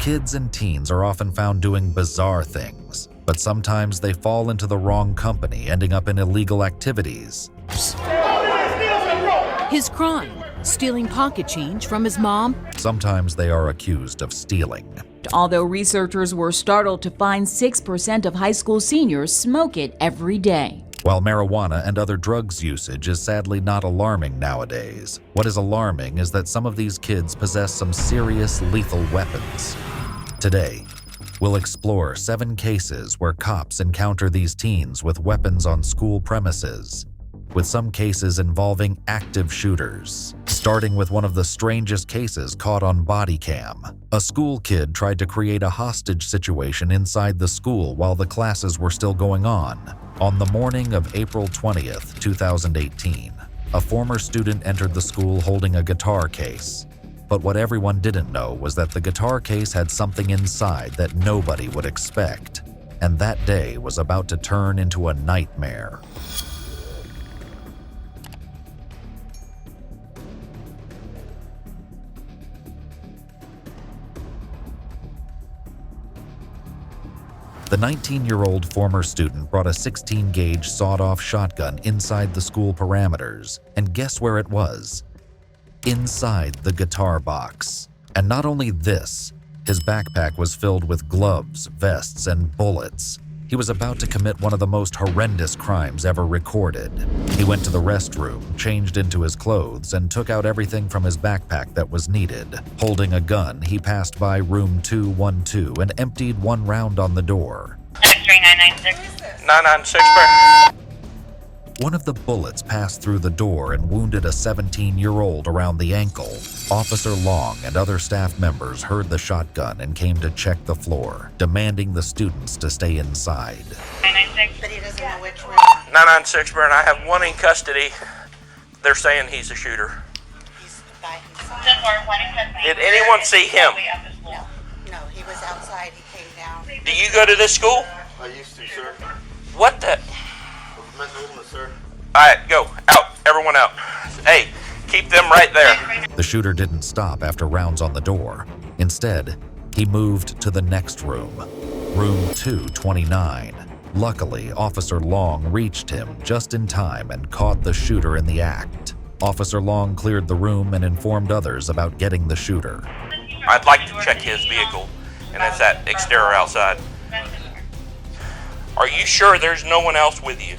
Kids and teens are often found doing bizarre things, but sometimes they fall into the wrong company, ending up in illegal activities. His crime, stealing pocket change from his mom. Sometimes they are accused of stealing. Although researchers were startled to find 6% of high school seniors smoke it every day. While marijuana and other drugs usage is sadly not alarming nowadays, what is alarming is that some of these kids possess some serious lethal weapons. Today, we'll explore 7 cases where cops encounter these teens with weapons on school premises, with some cases involving active shooters. Starting with one of the strangest cases caught on body cam. A school kid tried to create a hostage situation inside the school while the classes were still going on. On the morning of April 20th, 2018, a former student entered the school holding a guitar case. But what everyone didn't know was that the guitar case had something inside that nobody would expect. And that day was about to turn into a nightmare. The 19-year-old former student brought a 16-gauge sawed-off shotgun inside the school parameters, and guess where it was? Inside the guitar box. And not only this, his backpack was filled with gloves, vests, and bullets. He was about to commit one of the most horrendous crimes ever recorded. He went to the restroom, changed into his clothes, and took out everything from his backpack that was needed. Holding a gun, he passed by room 212 and emptied one round on the door. X-ray 996. 996, sir. One of the bullets passed through the door and wounded a 17-year-old around the ankle. Officer Long and other staff members heard the shotgun and came to check the floor, demanding the students to stay inside. 996. But he doesn't know which room. 996, sir, and I have one in custody. They're saying he's a shooter. He's by himself. 10-4, one in custody. Did anyone see him? No, he was outside. He came down. Do you go to this school? I used to, sir. What the? Mental illness, sir. Alright, go. Out. Everyone out. Hey, keep them right there. The shooter didn't stop after rounds on the door. Instead, he moved to the next room, room 229. Luckily, Officer Long reached him just in time and caught the shooter in the act. Officer Long cleared the room and informed others about getting the shooter. I'd like to check his vehicle, and it's that exterior outside. Are you sure there's no one else with you?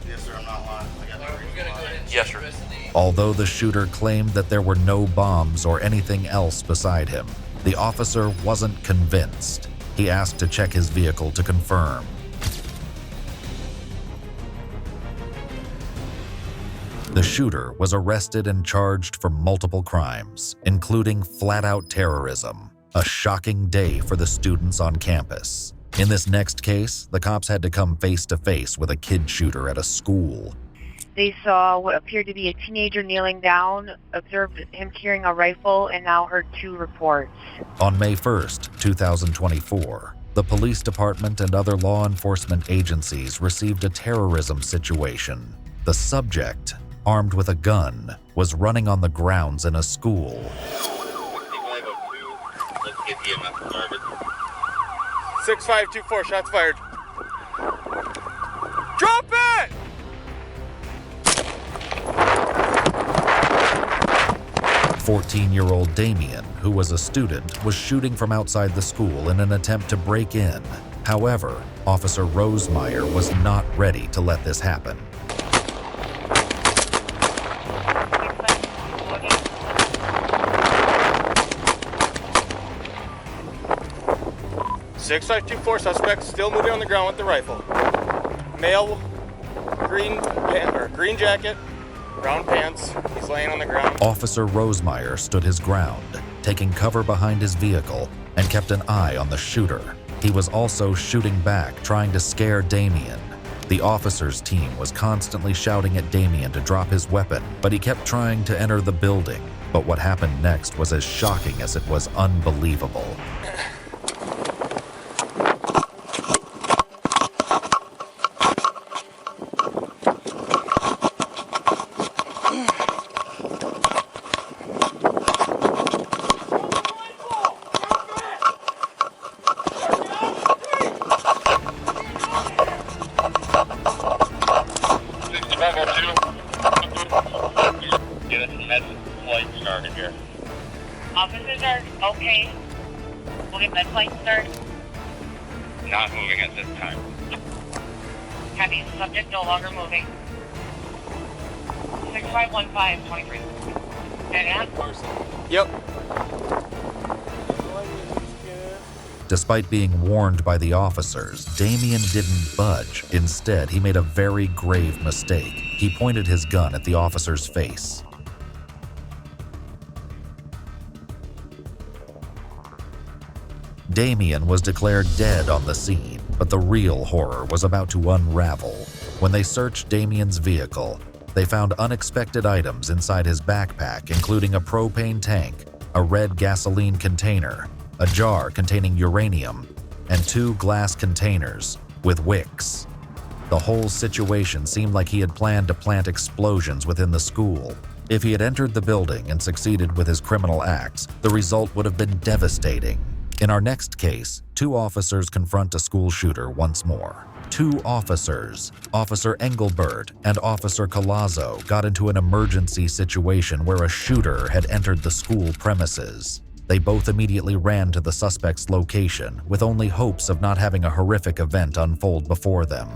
Yes, sir, I'm not lying. I got no reason to lie. Yes, sir. Although the shooter claimed that there were no bombs or anything else beside him, the officer wasn't convinced. He asked to check his vehicle to confirm. The shooter was arrested and charged for multiple crimes, including flat-out terrorism, a shocking day for the students on campus. In this next case, the cops had to come face-to-face with a kid shooter at a school. They saw what appeared to be a teenager kneeling down, observed him carrying a rifle, and now heard 2 reports. On May 1st, 2024, the police department and other law enforcement agencies received a terrorism situation. The subject, armed with a gun, was running on the grounds in a school. 6524, shots fired. Drop it! "14-year-old Damien, who was a student, was shooting from outside the school in an attempt to break in. However, Officer Rosemeyer was not ready to let this happen. "6524, suspect still moving on the ground with the rifle. Male, green jacket, brown pants. He's laying on the ground." Officer Rosemeyer stood his ground, taking cover behind his vehicle, and kept an eye on the shooter. He was also shooting back, trying to scare Damien. The officer's team was constantly shouting at Damien to drop his weapon, but he kept trying to enter the building. But what happened next was as shocking as it was unbelievable. We'll get med flight start. Not moving at this time. Copy, subject no longer moving. 651523. And Yep. Despite being warned by the officers, Damien didn't budge. Instead, he made a very grave mistake. He pointed his gun at the officer's face. Damien was declared dead on the scene, but the real horror was about to unravel. When they searched Damien's vehicle, they found unexpected items inside his backpack, including a propane tank, a red gasoline container, a jar containing uranium, and 2 glass containers with wicks. The whole situation seemed like he had planned to plant explosions within the school. If he had entered the building and succeeded with his criminal acts, the result would have been devastating. In our next case, 2 officers confront a school shooter once more. 2 officers, Officer Engelbert and Officer Collazo, got into an emergency situation where a shooter had entered the school premises. They both immediately ran to the suspect's location, with only hopes of not having a horrific event unfold before them.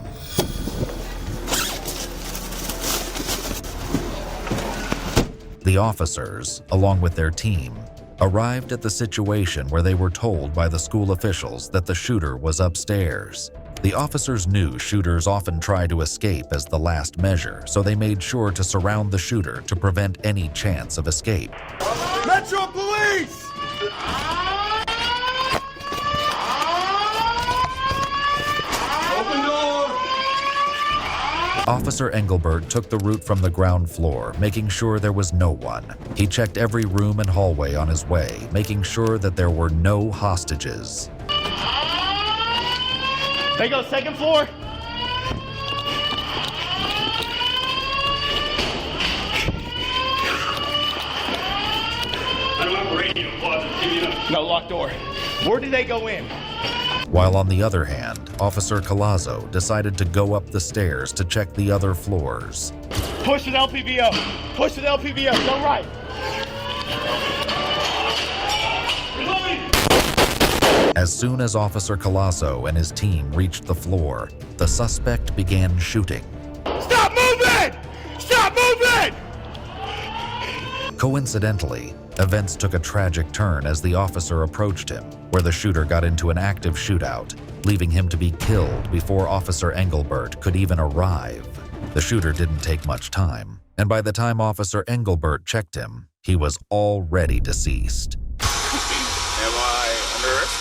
The officers, along with their team, arrived at the situation where they were told by the school officials that the shooter was upstairs. The officers knew shooters often try to escape as the last measure, so they made sure to surround the shooter to prevent any chance of escape. Metro Police! Open door! Officer Engelbert took the route from the ground floor, making sure there was no one. He checked every room and hallway on his way, making sure that there were no hostages. They go 2nd floor. I don't have a radio closet. No, locked door. Where did they go in? While on the other hand, Officer Collazo decided to go up the stairs to check the other floors. Push with LPVO. Push with LPVO. Go right. As soon as Officer Collazo and his team reached the floor, the suspect began shooting. Stop moving! Stop moving! Coincidentally, events took a tragic turn as the officer approached him, where the shooter got into an active shootout, leaving him to be killed before Officer Engelbert could even arrive. The shooter didn't take much time, and by the time Officer Engelbert checked him, he was already deceased. Am I under arrest?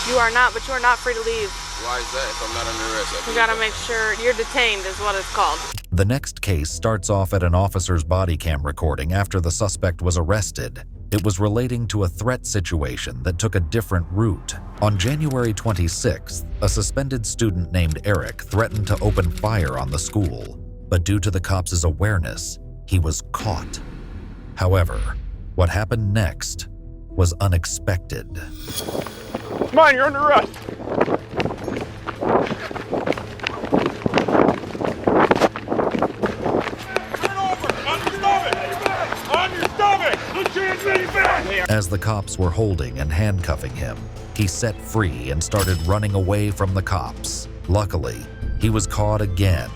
You are not, but you are not free to leave. Why is that if I'm not under arrest? You gotta make sure you're detained is what it's called. The next case starts off at an officer's body cam recording after the suspect was arrested. It was relating to a threat situation that took a different route. On January 26th, a suspended student named Eric threatened to open fire on the school, but due to the cops' awareness, he was caught. However, what happened next was unexpected. Come on, you're under arrest. Turn over. On your stomach. On your stomach. Put your hands in your back. As the cops were holding and handcuffing him, he set free and started running away from the cops. Luckily, he was caught again.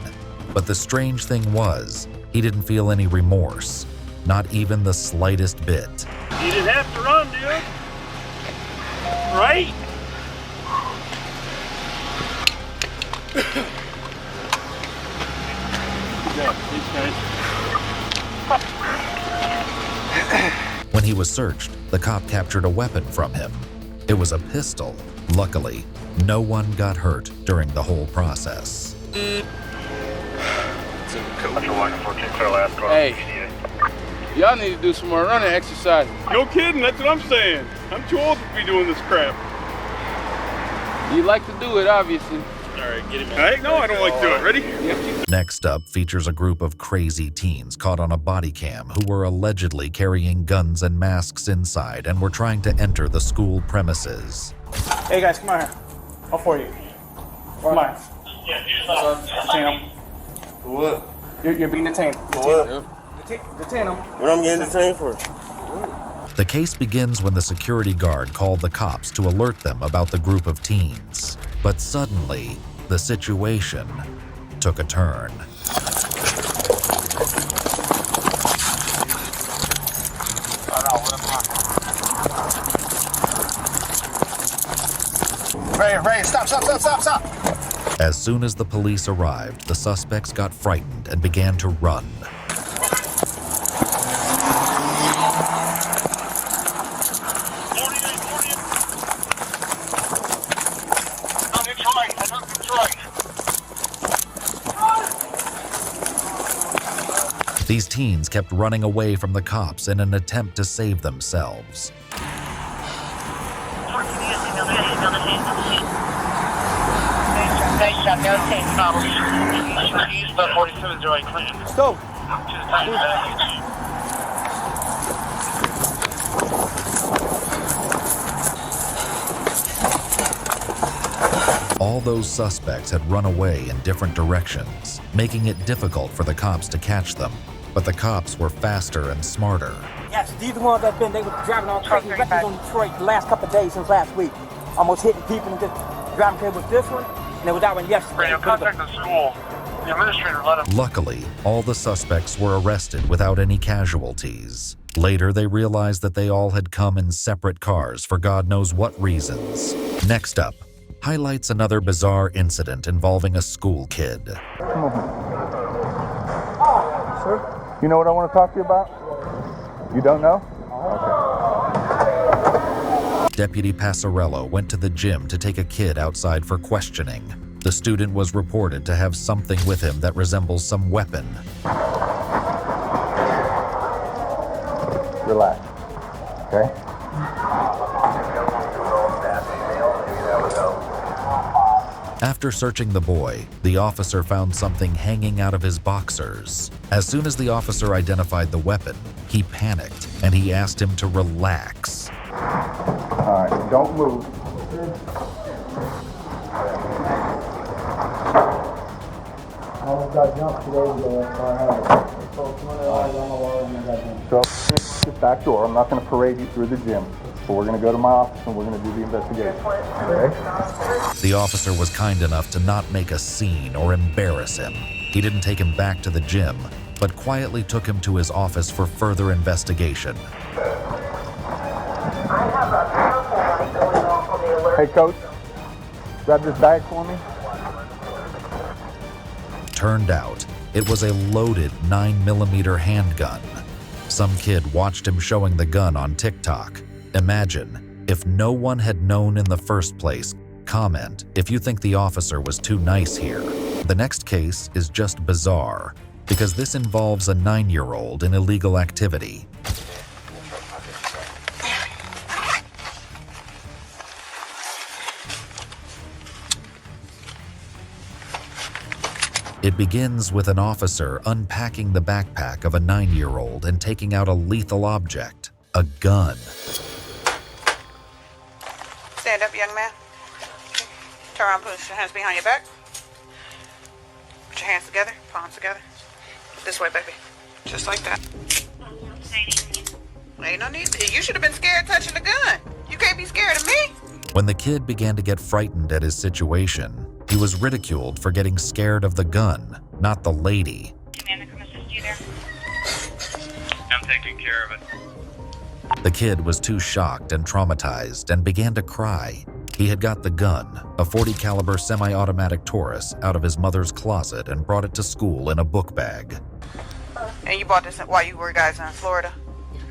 But the strange thing was, he didn't feel any remorse, not even the slightest bit. You didn't have to run, dude. Right? When he was searched, the cop captured a weapon from him. It was a pistol. Luckily, no one got hurt during the whole process. Hey, y'all need to do some more running exercise. No kidding, that's what I'm saying. I'm too old to be doing this crap. You like to do it, obviously. All right, get him. Hey, no, I don't like to do it. Ready? Next up features a group of crazy teens caught on a body cam who were allegedly carrying guns and masks inside and were trying to enter the school premises. Hey guys, come on here. How for you? Come on. Detain him. For what? You're being detained. For what? Detain him. What I'm getting detained for? The case begins when the security guard called the cops to alert them about the group of teens. But suddenly, the situation took a turn. Ray, stop. As soon as the police arrived, the suspects got frightened and began to run. These teens kept running away from the cops in an attempt to save themselves. Go. All those suspects had run away in different directions, making it difficult for the cops to catch them. But the cops were faster and smarter. Yes, these are the ones they were driving on crazy records on Detroit the last couple of days since last week. Almost hitting people and just driving crazy with this one, and there was that one yesterday. Contact the school. The administrator let him. Luckily, all the suspects were arrested without any casualties. Later, they realized that they all had come in separate cars for God knows what reasons. Next up, highlights another bizarre incident involving a school kid. Come on. Sir? You know what I want to talk to you about? You don't know? Okay. Deputy Passarello went to the gym to take a kid outside for questioning. The student was reported to have something with him that resembles some weapon. Relax. Okay? After searching the boy, the officer found something hanging out of his boxers. As soon as the officer identified the weapon, he panicked and he asked him to relax. All right, don't move. I almost got jumped 2 days ago. So, this back door, I'm not going to parade you through the gym. So we're going to go to my office and we're going to do the investigation. Okay? The officer was kind enough to not make a scene or embarrass him. He didn't take him back to the gym, but quietly took him to his office for further investigation. Hey, Coach, grab this bag for me. Turned out, it was a loaded 9mm handgun. Some kid watched him showing the gun on TikTok. Imagine, if no one had known in the first place. Comment if you think the officer was too nice here. The next case is just bizarre, because this involves a 9-year-old in illegal activity. It begins with an officer unpacking the backpack of a 9-year-old and taking out a lethal object, a gun. Stand up, young man. Turn around, put your hands behind your back. Put your hands together, palms together. This way, baby. Just like that. Ain't no need. You should have been scared touching the gun. You can't be scared of me. When the kid began to get frightened at his situation, he was ridiculed for getting scared of the gun, not the lady. Amanda, come assist you there. I'm taking care of it. The kid was too shocked and traumatized and began to cry. He had got the gun, a .40 caliber semi-automatic Taurus, out of his mother's closet and brought it to school in a book bag. And you bought this while you were guys in Florida?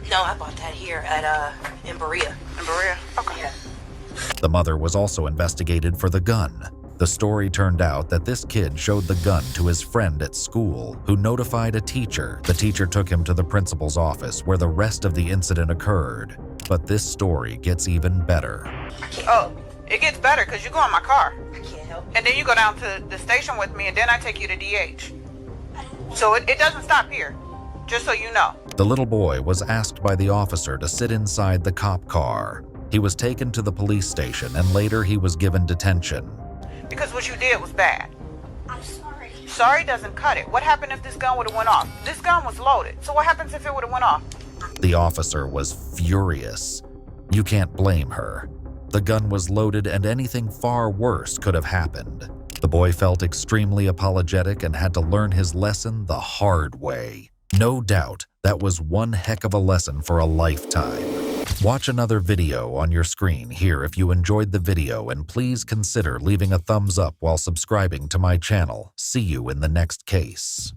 No, I bought that here at in Berea. In Berea? Okay. Yeah. The mother was also investigated for the gun. The story turned out that this kid showed the gun to his friend at school, who notified a teacher. The teacher took him to the principal's office, where the rest of the incident occurred. But this story gets even better. Oh, it gets better because you go in my car. I can't help it. And then you go down to the station with me, and then I take you to DH. So it doesn't stop here, just so you know. The little boy was asked by the officer to sit inside the cop car. He was taken to the police station, and later he was given detention. Because what you did was bad. I'm sorry. Sorry doesn't cut it. What happened if this gun would have went off? This gun was loaded. So what happens if it would have went off? The officer was furious. You can't blame her. The gun was loaded and anything far worse could have happened. The boy felt extremely apologetic and had to learn his lesson the hard way. No doubt, that was one heck of a lesson for a lifetime. Watch another video on your screen here if you enjoyed the video, and please consider leaving a thumbs up while subscribing to my channel. See you in the next case.